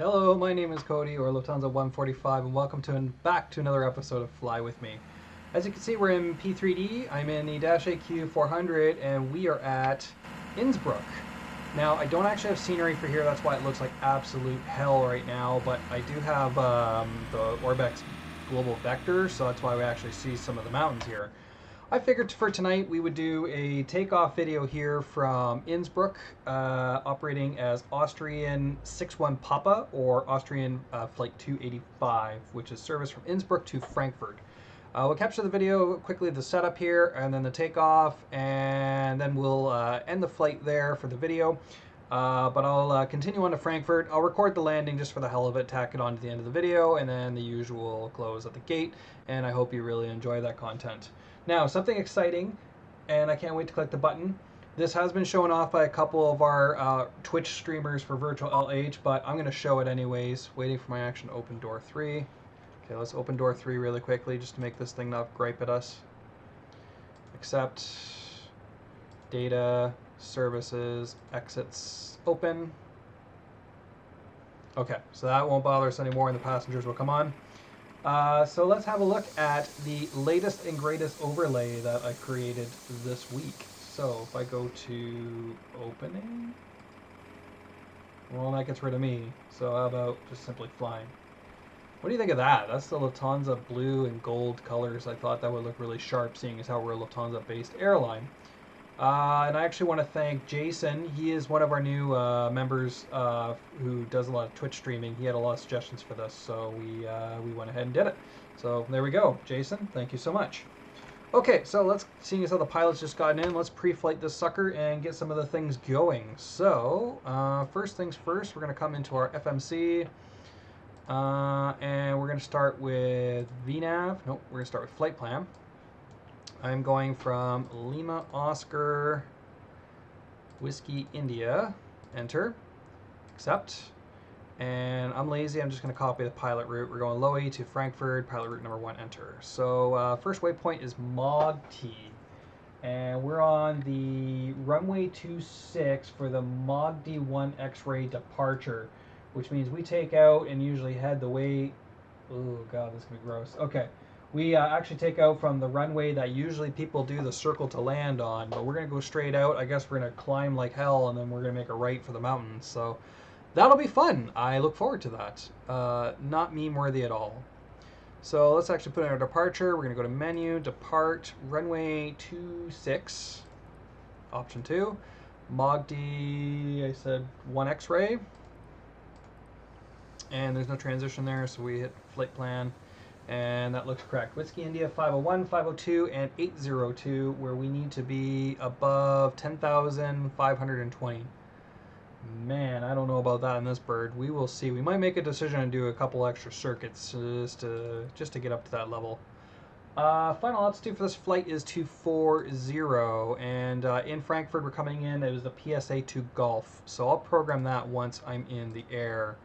Hello, my name is Cody, or Lufthansa145, and welcome back to another episode of Fly With Me. As you can see, we're in P3D. I'm in the DH8D4.5, and we are at Innsbruck. Now, I don't actually have scenery for here, that's why it looks like absolute hell right now, but I do have the Orbex Global Vector, so that's why we actually see some of the mountains here. I figured for tonight we would do a takeoff video here from Innsbruck, operating as Austrian 61 Papa or Austrian Flight 285, which is service from Innsbruck to Frankfurt. We'll capture the video quickly, the setup here, and then the takeoff, and then we'll end the flight there for the video. But I'll continue on to Frankfurt. I'll record the landing just for the hell of it, tack it on to the end of the video, and then the usual close at the gate, and I hope you really enjoy that content. Now, something exciting, and I can't wait to click the button. This has been shown off by a couple of our Twitch streamers for Virtual LH, but I'm going to show it anyways. Waiting for my action to open door 3. Okay, let's open door 3 really quickly just to make this thing not gripe at us. Accept. Data. Services. Exits. Open. Okay, so that won't bother us anymore and the passengers will come on. So let's have a look at the latest and greatest overlay that I created this week. So if I go to opening, well, that gets rid of me. So how about just simply flying? What do you think of that? That's the Lufthansa blue and gold colors. I thought that would look really sharp, seeing as how we're a Lufthansa-based airline. And I actually want to thank Jason. He is one of our new members who does a lot of Twitch streaming. He had a lot of suggestions for this, so we went ahead and did it. So there we go. Jason, thank you so much. Okay, so let's, seeing as how the pilot's just gotten in, let's pre-flight this sucker and get some of the things going. So first things first, we're going to come into our FMC, and we're going to start with VNAV. Nope, we're going to start with flight plan. I'm going from Lima Oscar Whiskey India, enter, accept, and I'm lazy, I'm just going to copy the pilot route. We're going LOWI to Frankfurt, pilot route number 1, enter. So first waypoint is MOG-T, and we're on the runway 26 for the MOG-D1 X-ray departure, which means we take out and usually head the way, oh god, this is going to be gross, okay. We actually take out from the runway that usually people do the circle to land on, but we're going to go straight out. I guess we're going to climb like hell, and then we're going to make a right for the mountains. So that'll be fun. I look forward to that. Not meme worthy at all. So let's actually put in our departure. We're going to go to menu, depart, runway 26, option 2, MOG-D, I said 1 X-ray. And there's no transition there, so we hit flight plan. And that looks correct. Whiskey India 501, 502, and 802, where we need to be above 10,520. Man, I don't know about that in this bird. We will see. We might make a decision and do a couple extra circuits just to get up to that level. Final altitude for this flight is 240, and in Frankfurt we're coming in. It was the PSA to Golf, so I'll program that once I'm in the air.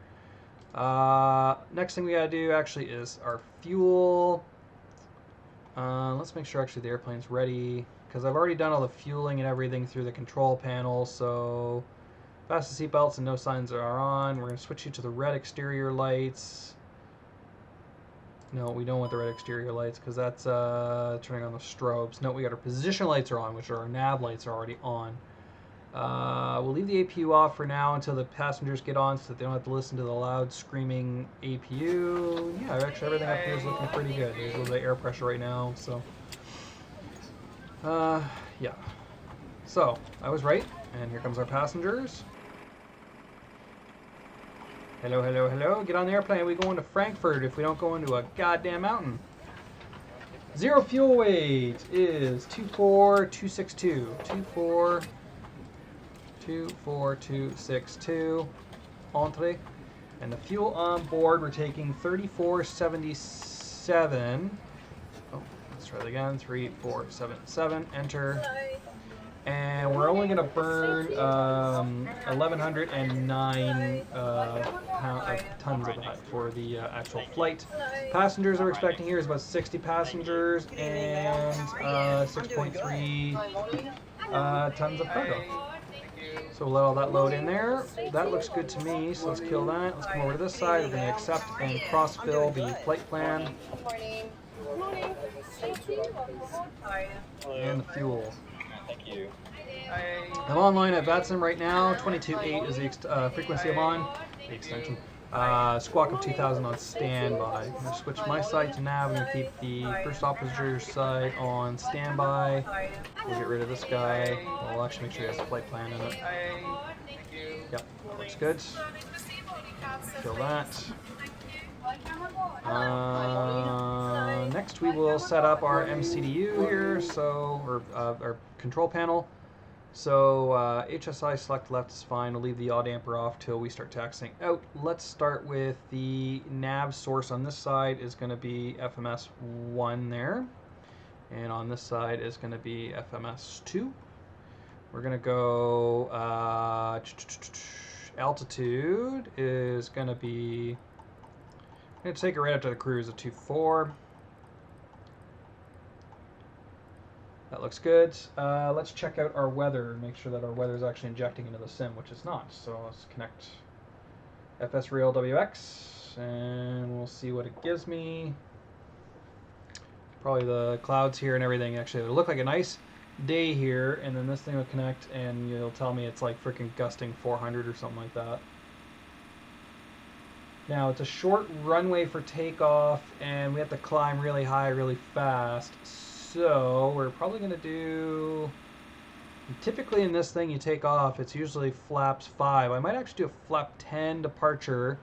Next thing we gotta do actually is our fuel. Let's make sure actually the airplane's ready, because I've already done all the fueling and everything through the control panel. So fasten seatbelts and no signs are on. We're gonna switch you to the red exterior lights. No, we don't want the red exterior lights because that's turning on the strobes. No, we got our position lights are on, which are our nav lights are already on. We'll leave the APU off for now until the passengers get on so that they don't have to listen to the loud screaming APU. Yeah, actually everything up here is looking pretty good. There's a little bit of air pressure right now, so yeah. So I was right, and here comes our passengers. Hello, hello, hello. Get on the airplane. We going to Frankfurt if we don't go into a goddamn mountain. Zero fuel weight is 24262. 24262, entree, and the fuel on board we're taking 3477. Oh, let's try that again. 3477. Enter, and we're only going to burn 1,109 tons of that for the actual flight. Passengers are expecting here is about 60 passengers and 6.3 tons of cargo. So we'll let all that load in there. That looks good to me, so let's kill that. Let's come over to this side. We're going to accept and cross-fill the flight plan. Good morning. Thank you. And the fuel. Thank you. I'm online at VATSIM right now. 22.8 is the frequency I'm on. The extension. Squawk of 2000 on standby. I'm going to switch my side to nav. I'm going to keep the first officer's side on standby. We'll get rid of this guy. We'll actually make sure he has a flight plan in it. Yep, that looks good. Kill that. Next we will set up our MCDU here, or our control panel. So HSI select left is fine. We'll leave the odd amper off till we start taxing out. Let's start with the nav source on this side is going to be FMS 1 there. And on this side is going to be FMS 2. We're going to go altitude is going to be, I'm going to take it right up to the cruise at 2.4. That looks good. Let's check out our weather and make sure that our weather is actually injecting into the sim, which it's not. So let's connect FS Real WX and we'll see what it gives me. Probably the clouds here and everything. Actually, it'll look like a nice day here, and then this thing will connect and you'll tell me it's like freaking gusting 400 or something like that. Now it's a short runway for takeoff and we have to climb really high really fast. So we're probably going to do, typically in this thing you take off, it's usually flaps 5. I might actually do a flap 10 departure,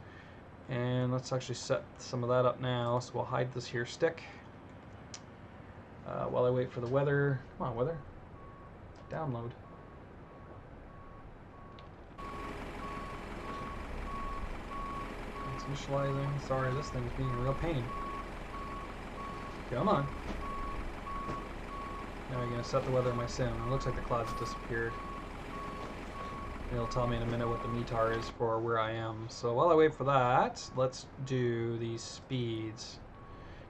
and let's actually set some of that up now. So we'll hide this here stick while I wait for the weather. Come on, weather. Download. It's initializing. Sorry, this thing's being a real pain. Come on. Now I'm going to set the weather in my sim. It looks like the clouds disappeared. It'll tell me in a minute what the METAR is for where I am. So while I wait for that, let's do these speeds.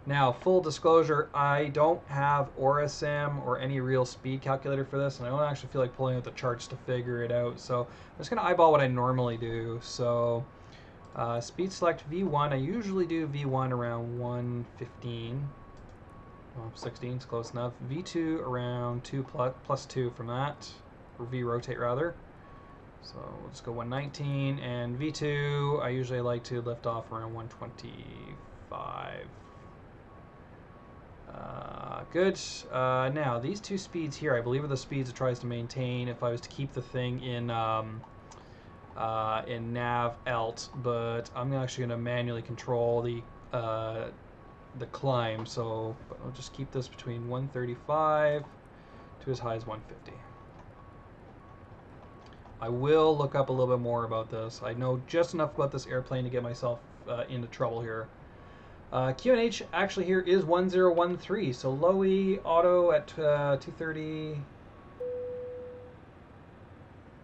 Now, full disclosure, I don't have AuraSim or any real speed calculator for this, and I don't actually feel like pulling out the charts to figure it out. So I'm just going to eyeball what I normally do. So speed select V1. I usually do V1 around 115. Well, 16 is close enough. V2 around 2 plus 2 from that, or V rotate rather. So we'll just go 119, and V2 I usually like to lift off around 125. Good. Now these two speeds here, I believe, are the speeds it tries to maintain if I was to keep the thing in nav alt, but I'm actually going to manually control the climb, so I'll just keep this between 135 to as high as 150. I will look up a little bit more about this. I know just enough about this airplane to get myself into trouble here. QNH actually here is 1013, so LOWI auto at 230.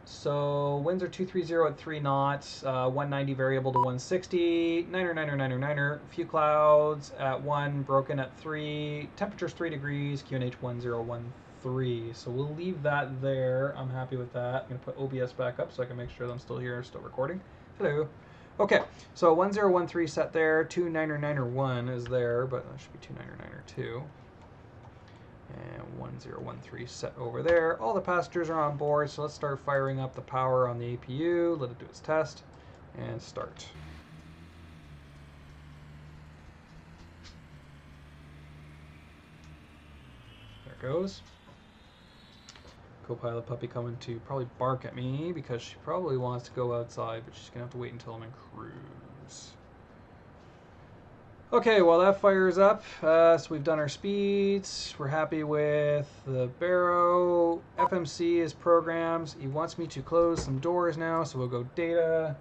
So winds are 230 at 3 knots, 190 variable to 160, niner, few clouds at 1, broken at 3, temperature's 3 degrees, QNH 1013. So we'll leave that there. I'm happy with that. I'm going to put OBS back up so I can make sure that I'm still here, still recording. Hello. Okay, so 1013 set there, 2991 is there, but that should be 2992. And 1013 set over there. All the passengers are on board, so let's start firing up the power on the APU. Let it do its test, and start. There it goes. Co-pilot puppy coming to probably bark at me because she probably wants to go outside, but she's going to have to wait until I'm in cruise. Okay, while that fires up, so we've done our speeds. We're happy with the Barrow. FMC is programs. He wants me to close some doors now, so we'll go data.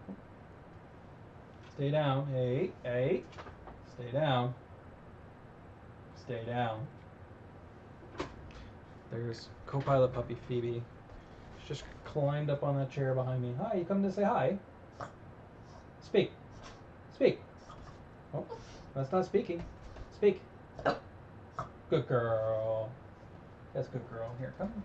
Stay down. Hey. Stay down. Stay down. There's co-pilot puppy Phoebe. She just climbed up on that chair behind me. Hi, you come to say hi? Speak. Speak. Oh. That's not speaking. Speak. Good girl. That's good girl. Here, come.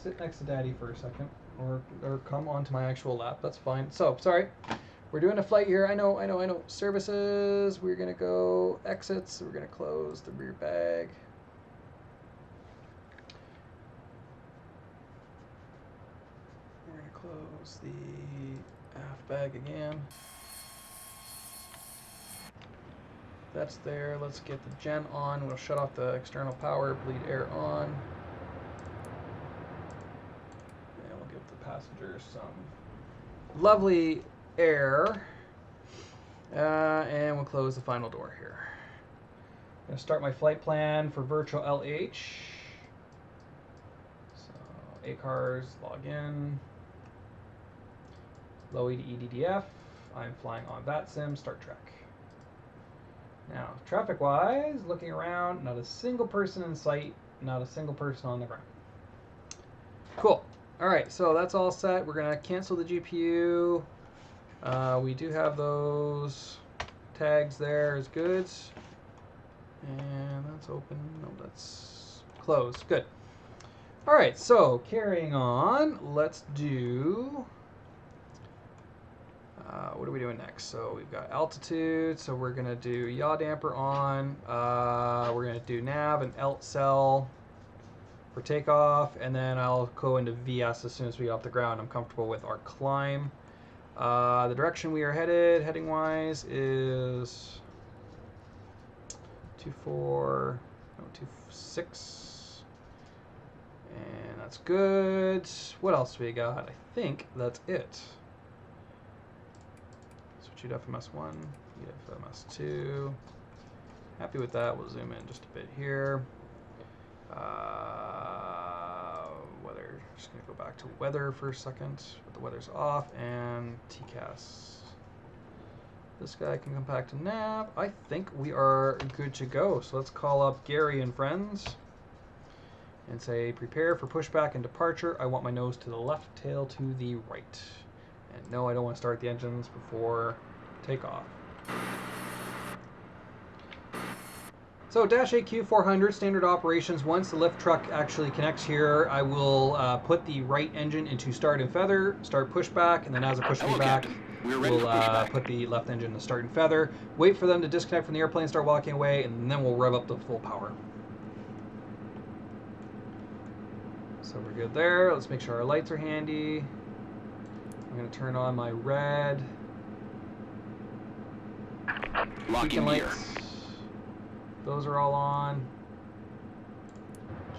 sit next to Daddy for a second, or come onto my actual lap. That's fine. So, sorry. We're doing a flight here. I know. Services. We're going to go exits. We're going to close the rear bag. We're going to close the aft bag again. That's there. Let's get the gen on. We'll shut off the external power, bleed air on. And we'll give the passengers some lovely air. And we'll close the final door here. I'm going to start my flight plan for virtual LH. So, ACARS, log in. LOWI to EDDF. I'm flying on VATSIM, start track. Now, traffic-wise, looking around, not a single person in sight, not a single person on the ground. Cool. All right, so that's all set. We're going to cancel the GPU. We do have those tags there as goods. And that's open. No, that's closed. Good. All right, so carrying on, let's do... what are we doing next? So we've got altitude, so we're going to do yaw damper on. We're going to do nav and alt cell for takeoff, and then I'll go into VS as soon as we get off the ground. I'm comfortable with our climb. The direction we are headed, heading-wise, is 26. And that's good. What else do we got? I think that's it. Switch to FMS1, FMS2. Happy with that. We'll zoom in just a bit here. Weather. Just going to go back to weather for a second. But the weather's off, and TCAS. This guy can come back to nav. I think we are good to go. So let's call up Gary and friends and say, prepare for pushback and departure. I want my nose to the left, tail to the right. And no, I don't want to start the engines before takeoff. So Dash 8Q400 standard operations. Once the lift truck actually connects here, I will put the right engine into start and feather, start pushback, and then as it pushes me back, we'll put the left engine to start and feather, wait for them to disconnect from the airplane, start walking away, and then we'll rev up to full power. So we're good there. Let's make sure our lights are handy. I'm going to turn on my red beacon lights. Those are all on.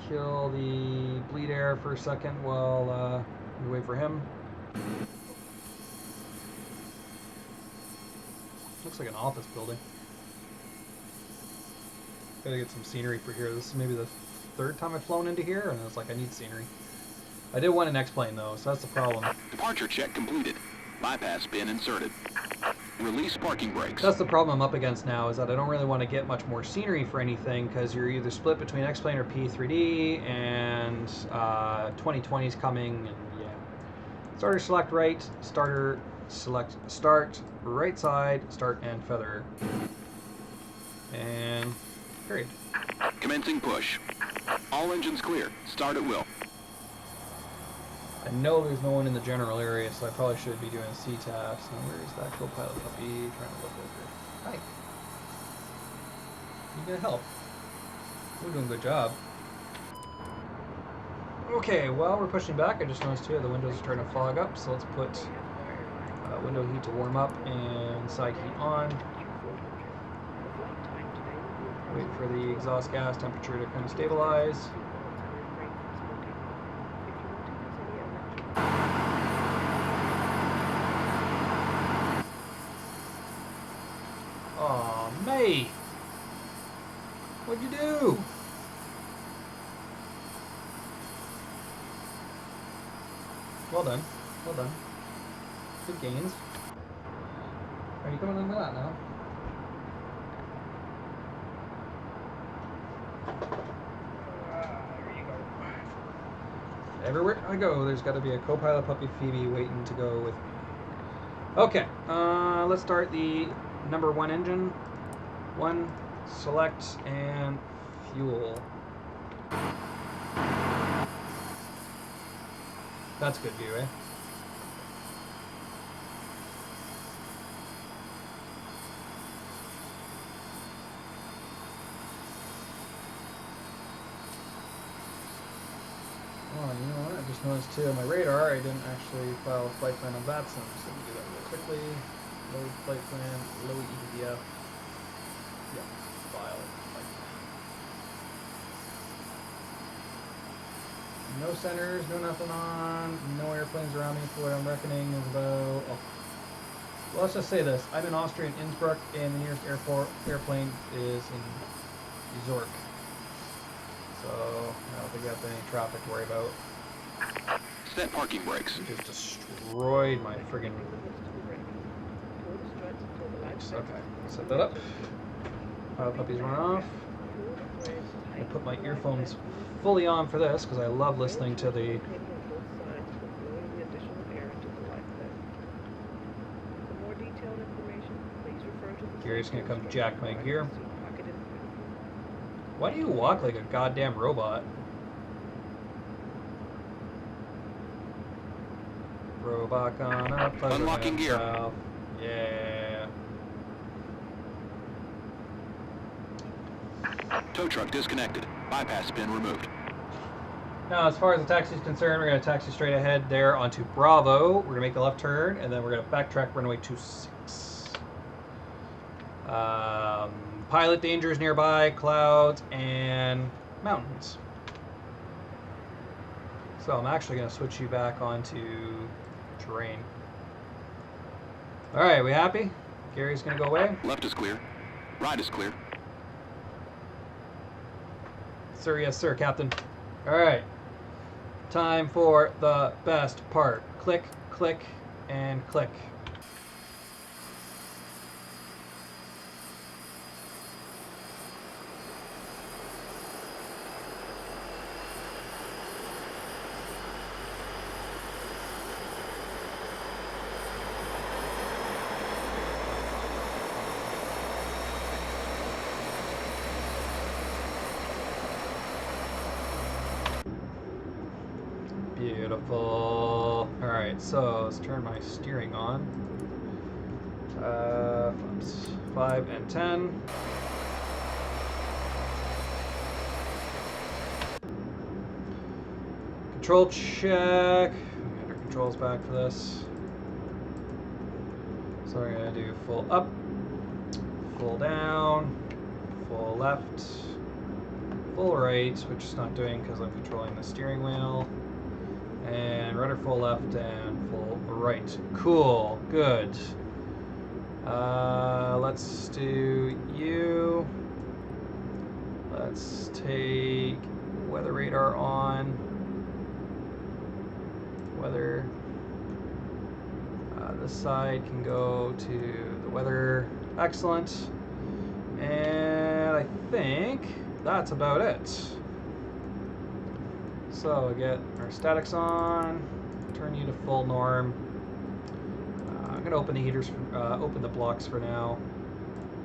Kill the bleed air for a second while we wait for him. Looks like an office building. Gotta get some scenery for here. This is maybe the third time I've flown into here, and it's like I need scenery. I did want an Xplane though, so that's the problem. Departure check completed. Bypass bin inserted. Release parking brakes. That's the problem I'm up against now, is that I don't really want to get much more scenery for anything, because you're either split between Xplane or P3D, and 2020 is coming, and yeah. Starter select right, starter select start, right side, start and feather. And period. Commencing push. All engines clear. Start at will. I know there's no one in the general area, so I probably should be doing a CTAS. Now, where is that co-pilot puppy? Trying to look over. Hi. You gonna help? We're doing a good job. Okay, well, we're pushing back. I just noticed here the windows are starting to fog up, so let's put window heat to warm up and side heat on. Wait for the exhaust gas temperature to kind of stabilize. Aw, mate! What'd you do? Well done. Well done. Good gains. Are you coming into that now? There you go. Everywhere I go, there's got to be a co-pilot puppy Phoebe waiting to go with me. Okay, let's start the number 1 engine. 1, select, and fuel. That's a good view, eh? Oh, you know what? I just noticed too on my radar, I didn't actually file a flight plan on VATSIM, so let me do that real quickly. Load flight plan, LOWI EDF. Yeah, file flight plan. No centers, no nothing on, no airplanes around me for what I'm reckoning is about. Oh. Well, let's just say this: I'm in Austria, in Innsbruck, and the nearest airplane is in Zurich. So I don't think we have any traffic to worry about. Set parking brakes. You just destroyed my friggin'. Okay, set that up. Pile puppies run off. I put my earphones fully on for this because I love listening to the. Gary's gonna come jack my gear. Why do you walk like a goddamn robot? Robot gone up. Unlocking gear. South. Yeah. Tow truck disconnected. Bypass pin removed. Now, as far as the taxi is concerned, we're going to taxi straight ahead there onto Bravo. We're going to make a left turn, and then we're going to backtrack runway 26. Pilot dangers nearby, clouds, and mountains. So I'm actually going to switch you back onto terrain. All right, we happy? Gary's going to go away. Left is clear. Right is clear. Sir, yes, sir, Captain. All right. Time for the best part. Click, click, and click. Beautiful. Alright, so let's turn my steering on. Flaps 5 and 10. Control check. Get our controls back for this. So we're going to do full up, full down, full left, full right, which is not doing because I'm controlling the steering wheel. And rudder full left and full right. Cool, good. Let's do you. Let's take weather radar on. Weather. This side can go to the weather. Excellent. And I think that's about it. So get our statics on, turn you to full norm. I'm gonna open the heaters, open the blocks for now.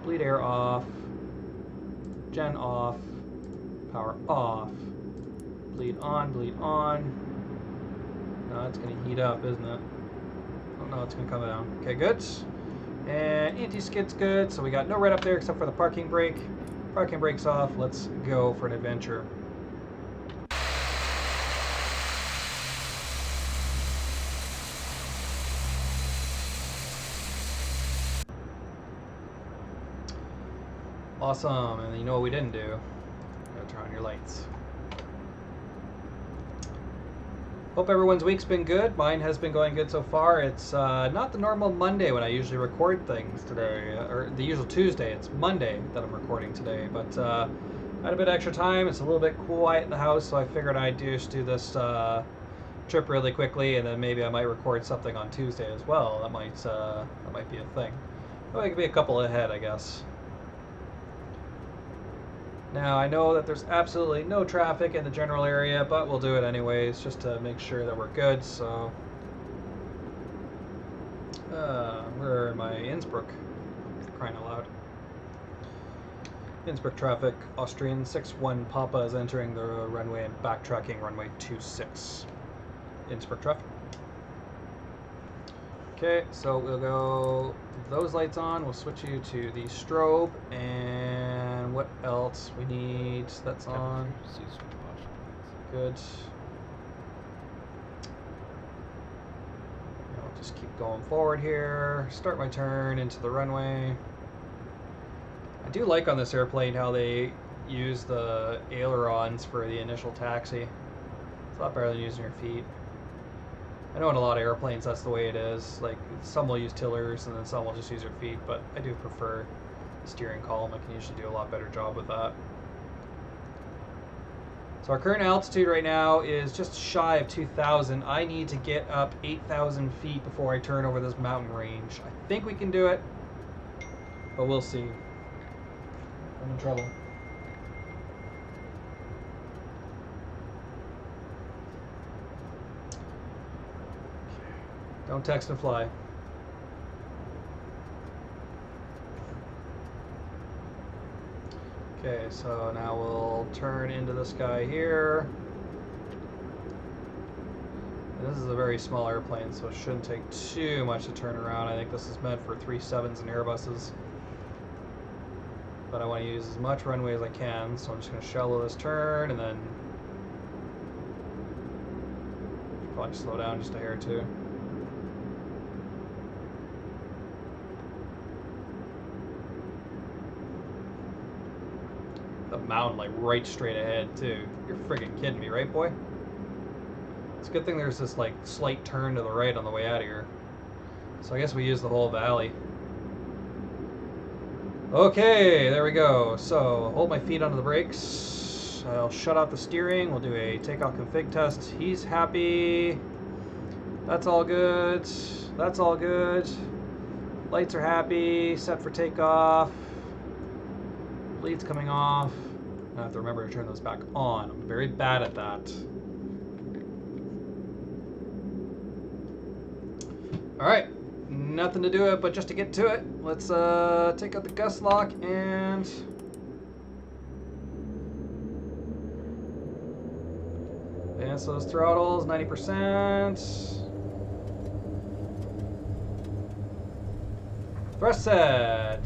Bleed air off, gen off, power off. Bleed on, bleed on. No, it's gonna heat up, isn't it? Oh no, it's gonna come down. Okay, good. And anti-skid's good, so we got no red up there except for the parking brake. Parking brake's off, let's go for an adventure. Awesome, and you know what we didn't do? Gotta turn on your lights. Hope everyone's week's been good. Mine has been going good so far. It's not the normal Monday when I usually record things today, or the usual Tuesday. It's Monday that I'm recording today, but I had a bit extra time. It's a little bit quiet in the house, so I figured I'd just do this trip really quickly, and then maybe I might record something on Tuesday as well. That might be a thing. Well, it could be a couple ahead, I guess. Now, I know that there's absolutely no traffic in the general area, but we'll do it anyways, just to make sure that we're good, so... where am I? Innsbruck. Crying out loud. Innsbruck traffic. Austrian 6-1 Papa is entering the runway and backtracking runway 26. Innsbruck traffic. Okay, so we'll go those lights on. We'll switch you to the strobe, and what else we need? That's on. Good. I'll just keep going forward here. Start my turn into the runway. I do like on this airplane how they use the ailerons for the initial taxi. It's a lot better than using your feet. I know in a lot of airplanes that's the way it is. Like some will use tillers and then some will just use their feet, but I do prefer the steering column. I can usually do a lot better job with that. So our current altitude right now is just shy of 2,000. I need to get up 8,000 feet before I turn over this mountain range. I think we can do it, but we'll see. I'm in trouble. Don't text and fly. Okay, so now we'll turn into this guy here. This is a very small airplane, so it shouldn't take too much to turn around. I think this is meant for 37s and Airbuses. But I want to use as much runway as I can, so I'm just going to shallow this turn and then probably slow down just a hair or two. The mountain like right straight ahead too. You're friggin' kidding me, right, boy? It's a good thing there's this like slight turn to the right on the way out of here. So I guess we use the whole valley. Okay, there we go. So hold my feet onto the brakes. I'll shut off the steering. We'll do a takeoff config test. He's happy. That's all good. That's all good. Lights are happy. Set for takeoff. Bleed's coming off. I have to remember to turn those back on. I'm very bad at that. Alright, nothing to do it but just to get to it. Let's take out the gust lock and advance those throttles, 90%. Thrust set.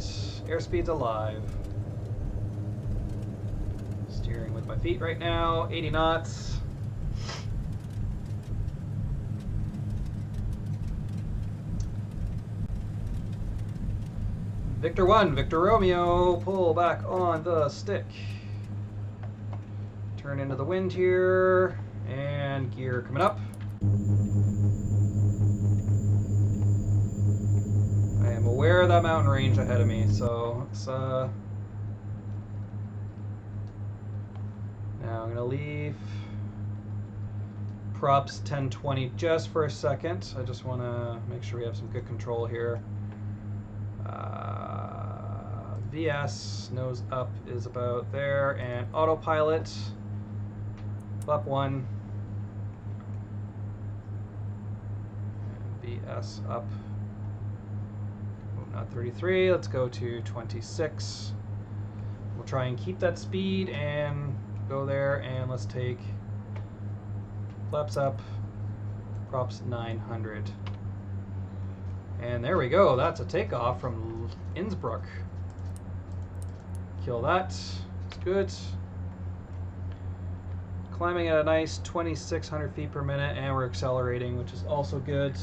Airspeed's alive. Steering with my feet right now, 80 knots. Victor 1, Victor Romeo, pull back on the stick. Turn into the wind here, and gear coming up. I am aware of that mountain range ahead of me, so let's, now I'm gonna leave props 1020 just for a second. I just wanna make sure we have some good control here. VS, nose up is about there, and autopilot, flap 1, and VS up, oh, not 33, let's go to 26. We'll try and keep that speed and go there, and let's take flaps up, props 900. And there we go, that's a takeoff from Innsbruck. Kill that, it's good. Climbing at a nice 2,600 feet per minute, and we're accelerating, which is also good.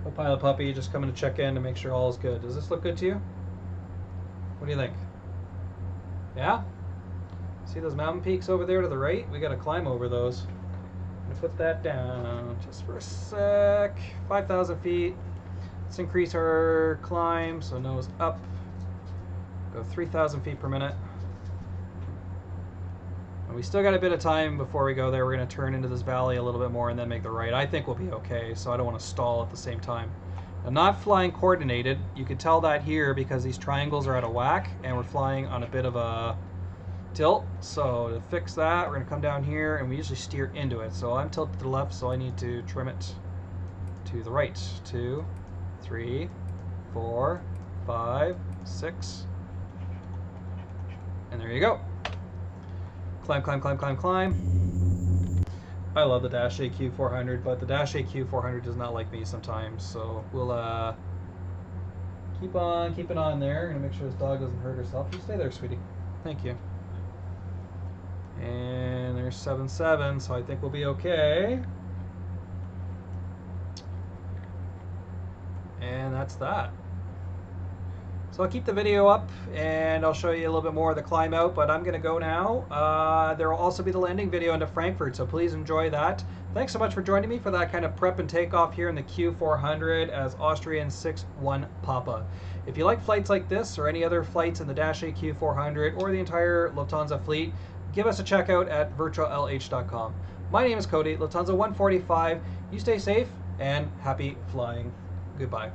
Co-pilot puppy just coming to check in to make sure all is good. Does this look good to you? What do you think? Yeah? See those mountain peaks over there to the right? We gotta climb over those. I'm gonna put that down just for a sec. 5,000 feet. Let's increase our climb, so nose up. Go 3,000 feet per minute. And we still got a bit of time before we go there. We're gonna turn into this valley a little bit more and then make the right. I think we'll be okay, so I don't want to stall at the same time. I'm not flying coordinated. You can tell that here because these triangles are out of whack and we're flying on a bit of a tilt. So to fix that, we're gonna come down here and we usually steer into it. So I'm tilted to the left, so I need to trim it to the right. 2, 3, 4, 5, 6. And there you go. Climb, climb, climb, climb, climb. I love the Dash AQ400, but the Dash AQ400 does not like me sometimes, so we'll keep on keeping on there. Gonna make sure this dog doesn't hurt herself. You stay there, sweetie. Thank you. And there's 7.7, so I think we'll be okay. And that's that. So I'll keep the video up and I'll show you a little bit more of the climb out, but I'm going to go now. There will also be the landing video into Frankfurt, so please enjoy that. Thanks so much for joining me for that kind of prep and takeoff here in the Q400 as Austrian 6-1 Papa. If you like flights like this or any other flights in the Dash AQ400 or the entire Lufthansa fleet, give us a check out at virtuallh.com. My name is Cody, Lufthansa 145. You stay safe and happy flying. Goodbye.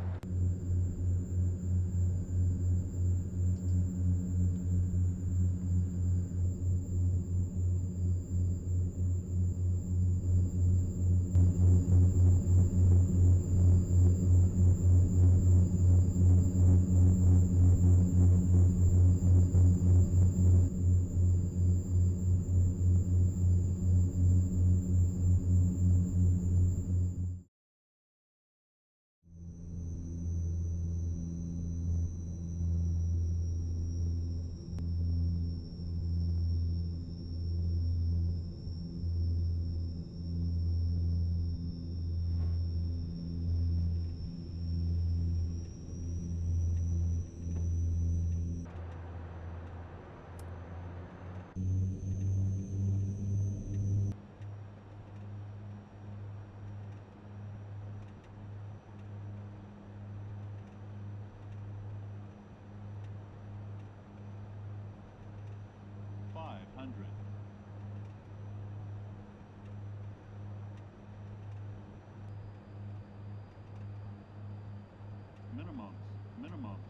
Minimums.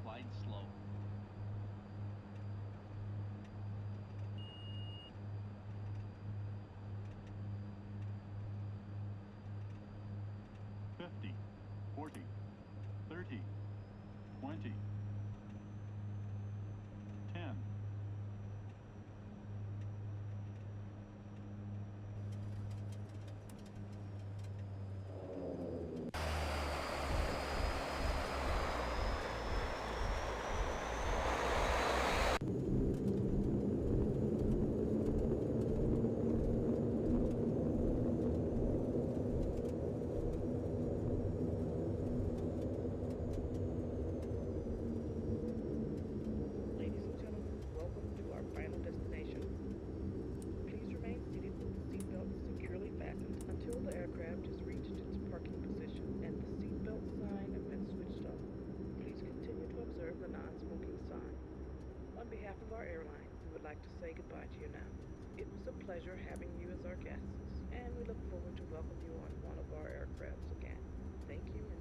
Glide slow. $50, $40, $30, $20, $10. On behalf of our airline, we would like to say goodbye to you now. It was a pleasure having you as our guests, and we look forward to welcoming you on one of our aircrafts again. Thank you.